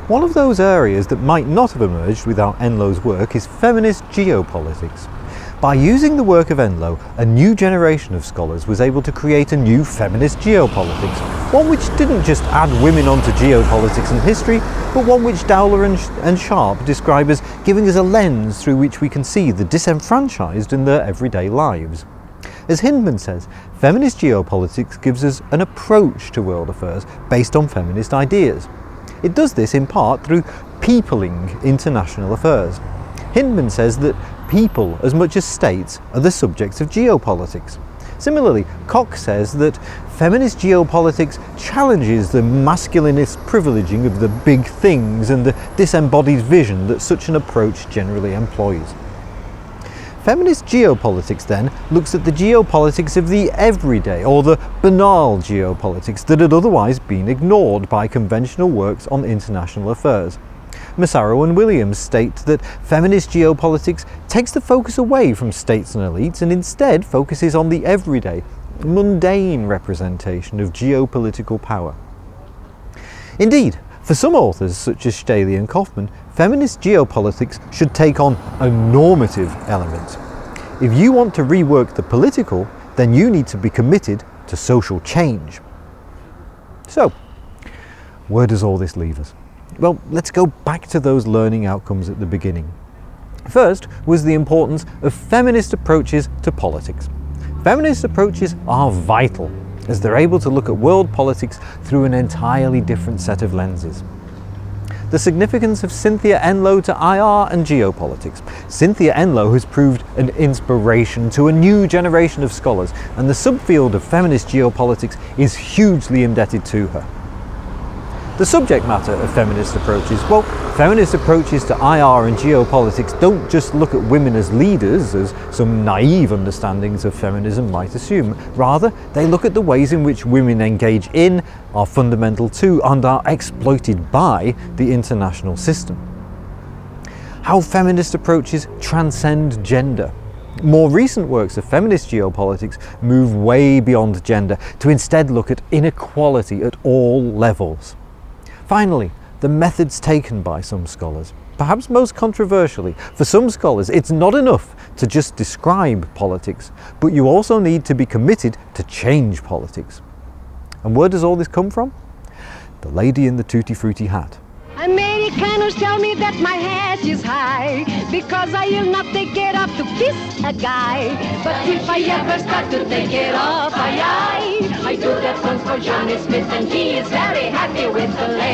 One of those areas that might not have emerged without Enloe's work is feminist geopolitics. By using the work of Enloe, a new generation of scholars was able to create a new feminist geopolitics, one which didn't just add women onto geopolitics and history, but one which Dowler and Sharp describe as giving us a lens through which we can see the disenfranchised in their everyday lives. As Hindman says, feminist geopolitics gives us an approach to world affairs based on feminist ideas. It does this in part through peopling international affairs. Hindman says that people, as much as states, are the subjects of geopolitics. Similarly, Koch says that feminist geopolitics challenges the masculinist privileging of the big things and the disembodied vision that such an approach generally employs. Feminist geopolitics then looks at the geopolitics of the everyday, or the banal geopolitics that had otherwise been ignored by conventional works on international affairs. Massaro and Williams state that feminist geopolitics takes the focus away from states and elites and instead focuses on the everyday, mundane representation of geopolitical power. Indeed, for some authors, such as Staley and Kaufman, feminist geopolitics should take on a normative element. If you want to rework the political, then you need to be committed to social change. So, where does all this leave us? Well, let's go back to those learning outcomes at the beginning. First was the importance of feminist approaches to politics. Feminist approaches are vital, as they're able to look at world politics through an entirely different set of lenses. The significance of Cynthia Enloe to IR and geopolitics. Cynthia Enloe has proved an inspiration to a new generation of scholars, and the subfield of feminist geopolitics is hugely indebted to her. The subject matter of feminist approaches, well, feminist approaches to IR and geopolitics don't just look at women as leaders, as some naive understandings of feminism might assume. Rather, they look at the ways in which women engage in, are fundamental to, and are exploited by the international system. How feminist approaches transcend gender. More recent works of feminist geopolitics move way beyond gender to instead look at inequality at all levels. Finally, the methods taken by some scholars. Perhaps most controversially, for some scholars it's not enough to just describe politics, but you also need to be committed to change politics. And where does all this come from? The lady in the tutti-frutti hat. Americanos tell me that my hat is high because I will not take it off to kiss a guy. But if I ever start to take it off, I do that song for Johnny Smith and he is very happy with the lady.